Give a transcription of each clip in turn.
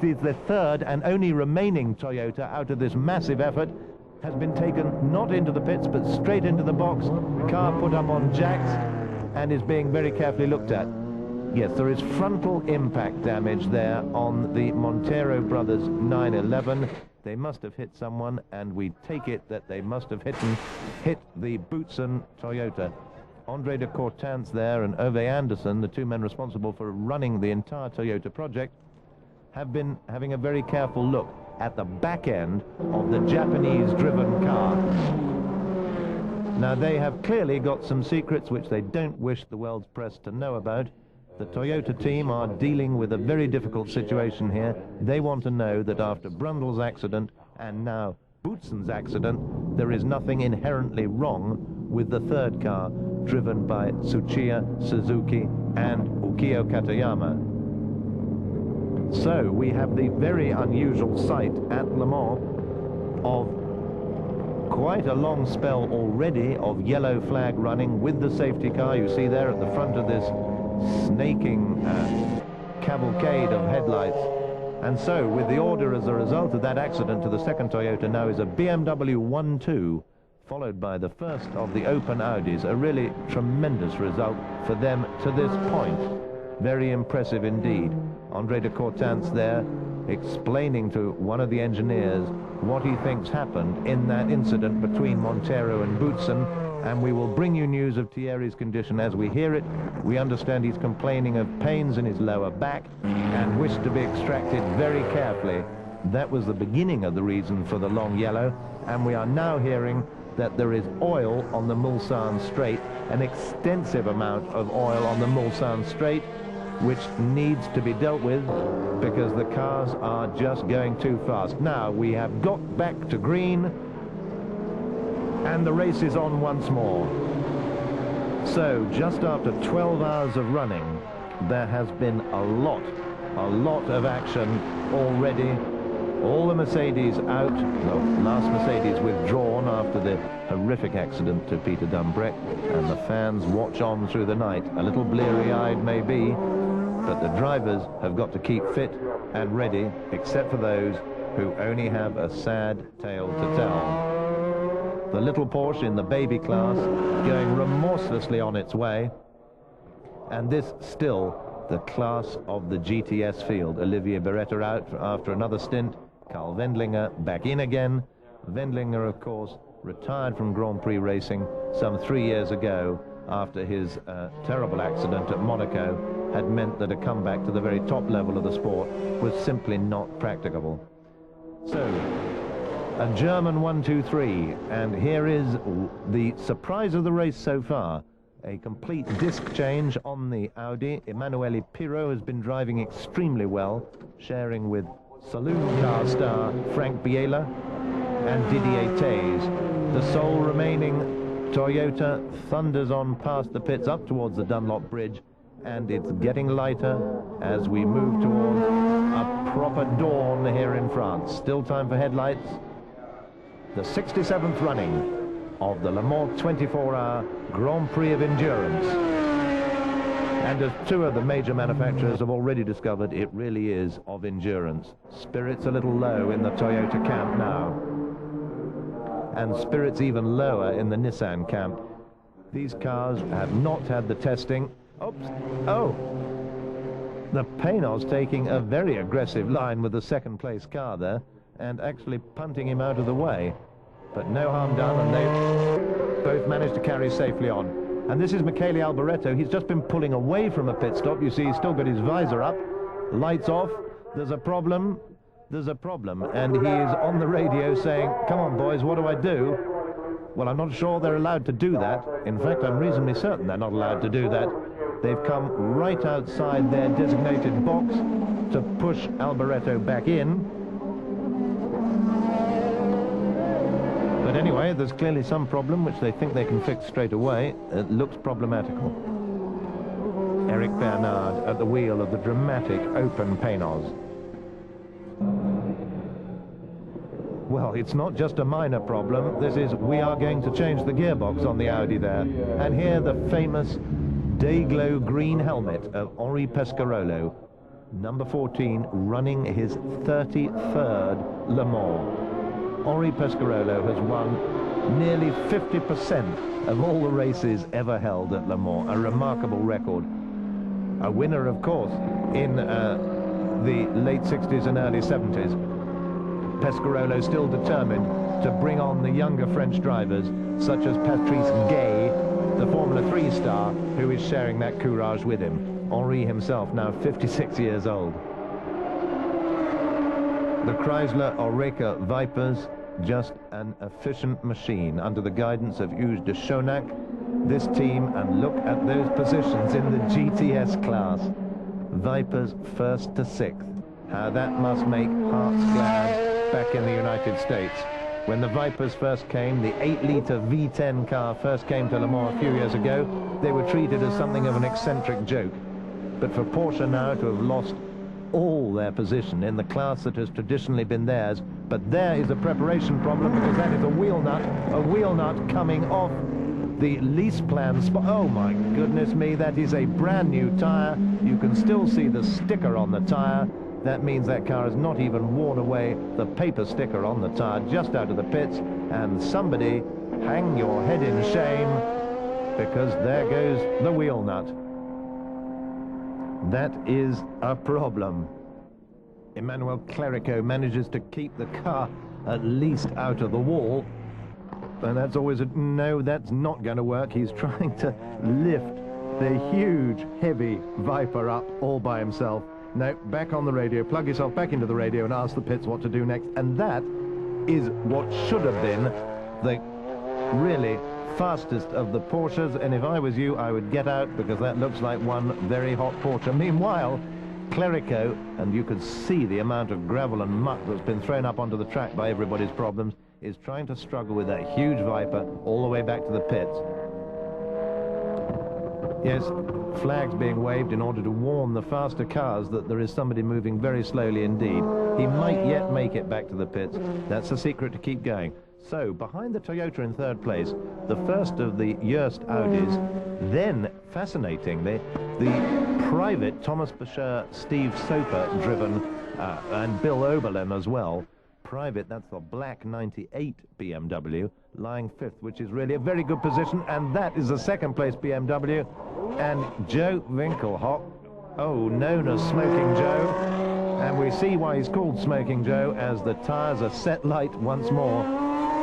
It is the third and only remaining Toyota out of this massive effort. Has been taken not into the pits but straight into the box. Car put up on jacks and is being very carefully looked at. Yes, there is frontal impact damage there on the Montero Brothers 911. They must have hit someone, and we take it that they must have hit the Boutsen Toyota. Andre de Cortance there and Ove Anderson, the two men responsible for running the entire Toyota project, have been having a very careful look at the back end of the Japanese-driven car. Now, they have clearly got some secrets which they don't wish the world's press to know about. The Toyota team are dealing with a very difficult situation here. They want to know that after Brundle's accident and now Boutsen's accident, there is nothing inherently wrong with the third car driven by Tsuchiya Suzuki and Ukio Katayama. So we have the very unusual sight at Le Mans of quite a long spell already of yellow flag running with the safety car. You see there at the front of this snaking cavalcade of headlights. And so with the order as a result of that accident to the second Toyota now is a BMW 1-2, followed by the first of the open Audis. A really tremendous result for them to this point. Very impressive indeed. Andre de Cortance there explaining to one of the engineers what he thinks happened in that incident between Montero and Boutsen, and we will bring you news of Thierry's condition as we hear it. We understand he's complaining of pains in his lower back and wished to be extracted very carefully. That was the beginning of the reason for the long yellow, and we are now hearing that there is oil on the Mulsanne Straight, an extensive amount of oil on the Mulsanne Straight, which needs to be dealt with because the cars are just going too fast. Now we have got back to green and the race is on once more. So just after 12 hours of running, there has been a lot of action already. All the Mercedes out, the last Mercedes withdrawn after the horrific accident to Peter Dumbreck, and the fans watch on through the night, a little bleary-eyed maybe, but the drivers have got to keep fit and ready, except for those who only have a sad tale to tell. The little Porsche in the baby class going remorselessly on its way, and this still the class of the GTS field. Olivier Beretta out after another stint, Karl Wendlinger back in again. Wendlinger, of course, retired from Grand Prix racing some 3 years ago after his terrible accident at Monaco had meant that a comeback to the very top level of the sport was simply not practicable. So, a German 1-2-3, and here is the surprise of the race so far. A complete disc change on the Audi. Emanuele Pirro has been driving extremely well, sharing with saloon car star Frank Biela and Didier Taze. The sole remaining Toyota thunders on past the pits up towards the Dunlop Bridge, and it's getting lighter as we move towards a proper dawn here in France. Still time for headlights. The 67th running of the Le Mans 24-hour Grand Prix of Endurance. And as two of the major manufacturers have already discovered, it really is of endurance. Spirits a little low in the Toyota camp now, and spirits even lower in the Nissan camp. These cars have not had the testing. Oops. Oh, the Paynos taking a very aggressive line with the second place car there and actually punting him out of the way. But no harm done, and they both managed to carry safely on. And this is Michele Alboreto. He's just been pulling away from a pit stop. You see, he's still got his visor up, lights off. There's a problem. There's a problem. And he is on the radio saying, come on, boys, what do I do? Well, I'm not sure they're allowed to do that. In fact, I'm reasonably certain they're not allowed to do that. They've come right outside their designated box to push Alboreto back in. But anyway, there's clearly some problem which they think they can fix straight away. It looks problematical. Eric Bernard at the wheel of the dramatic open Paynos. Well, it's not just a minor problem. This is, we are going to change the gearbox on the Audi there. And here the famous Dayglow green helmet of Henri Pescarolo. number 14, running his 33rd Le Mans. Henri Pescarolo has won nearly 50% of all the races ever held at Le Mans, a remarkable record. A winner, of course, in the late 60s and early 70s. Pescarolo still determined to bring on the younger French drivers, such as Patrice Gay, the Formula 3 star, who is sharing that courage with him. Henri himself now 56 years old. The Chrysler Oreca Vipers, just an efficient machine under the guidance of Hugues de Chaunac. This team, and look at those positions in the GTS class. Vipers 1st to 6th. How that must make hearts glad back in the United States. When the Vipers first came, the 8-litre V10 car first came to Le Mans a few years ago, they were treated as something of an eccentric joke. But for Porsche now to have lost all their position in the class that has traditionally been theirs, but there is a preparation problem, because that is a wheel nut coming off the lease plan spot. Oh my goodness me, that is a brand new tyre. You can still see the sticker on the tyre. That means that car has not even worn away the paper sticker on the tyre, just out of the pits. And somebody, hang your head in shame, because there goes the wheel nut. That is a problem. Emmanuel Clerico manages to keep the car at least out of the wall. And that's always no, that's not going to work. He's trying to lift the huge, heavy Viper up all by himself. No, back on the radio. Plug yourself back into the radio and ask the pits what to do next. And that is what should have been the really fastest of the Porsches. And if I was you, I would get out, because that looks like one very hot Porsche. Meanwhile, Clerico, and you could see the amount of gravel and muck that's been thrown up onto the track by everybody's problems, is trying to struggle with that huge Viper all the way back to the pits. Yes, flags being waved in order to warn the faster cars that there is somebody moving very slowly indeed. He might yet make it back to the pits. That's the secret to keep going. So, behind the Toyota in 3rd place, the first of the Joest Audis. Then, fascinatingly, the private Thomas Bashir, Steve Soper driven, and Bill Oberlin as well. Private, that's the black 98 BMW, lying 5th, which is really a very good position, and that is the 2nd place BMW. And Joe Winkelhock, known as Smoking Joe, and we see why he's called Smoking Joe, as the tyres are set light once more.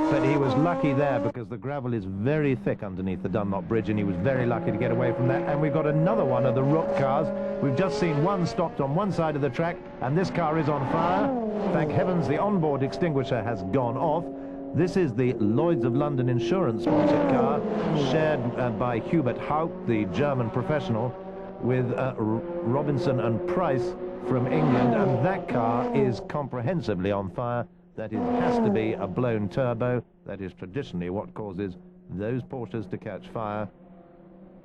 But he was lucky there, because the gravel is very thick underneath the Dunlop Bridge, and he was very lucky to get away from that. And we've got another one of the Rook cars. We've just seen one stopped on one side of the track, and this car is on fire. Thank heavens the onboard extinguisher has gone off. This is the Lloyd's of London insurance-sponsored car, shared by Hubert Haupt, the German professional, with Robinson and Price from England, and that car is comprehensively on fire. That has to be a blown turbo. That is traditionally what causes those Porsches to catch fire.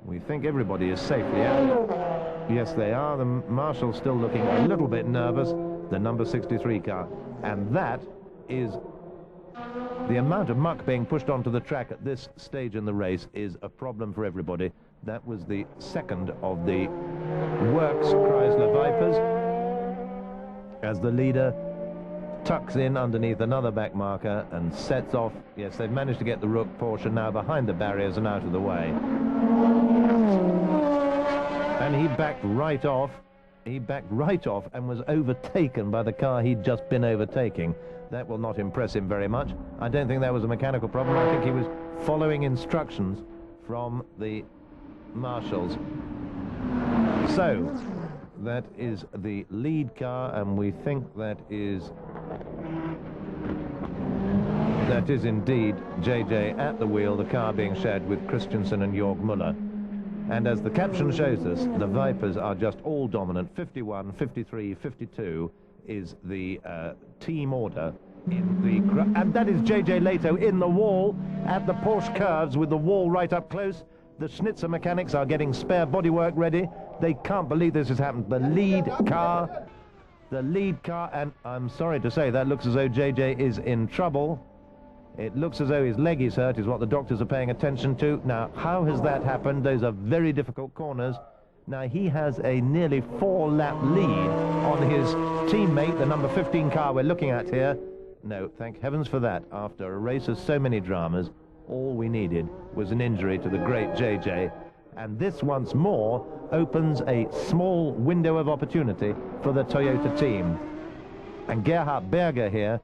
We think everybody is safely out. Yes, they are. The marshal's still looking a little bit nervous, the number 63 car. And that is the amount of muck being pushed onto the track at this stage in the race is a problem for everybody. That was the 2nd of the Works Chrysler Vipers, as the leader tucks in underneath another back marker and sets off. Yes, they've managed to get the Rook Porsche now behind the barriers and out of the way. And he backed right off. He backed right off and was overtaken by the car he'd just been overtaking. That will not impress him very much. I don't think that was a mechanical problem. I think he was following instructions from the marshals. So, that is the lead car, and we think that is indeed JJ at the wheel, the car being shared with Christensen and Jörg Müller. And as the caption shows us, the Vipers are just all dominant. 51, 53, 52 is the team order in the... And that is JJ Lehto in the wall at the Porsche curves, with the wall right up close. The Schnitzer mechanics are getting spare bodywork ready. They can't believe this has happened. The lead car, and I'm sorry to say, that looks as though JJ is in trouble. It looks as though his leg is hurt, is what the doctors are paying attention to. Now, how has that happened? Those are very difficult corners. Now he has a nearly 4-lap lead on his teammate, the number 15 car we're looking at here. No, thank heavens for that. After a race of so many dramas, all we needed was an injury to the great JJ. And this once more opens a small window of opportunity for the Toyota team. And Gerhard Berger here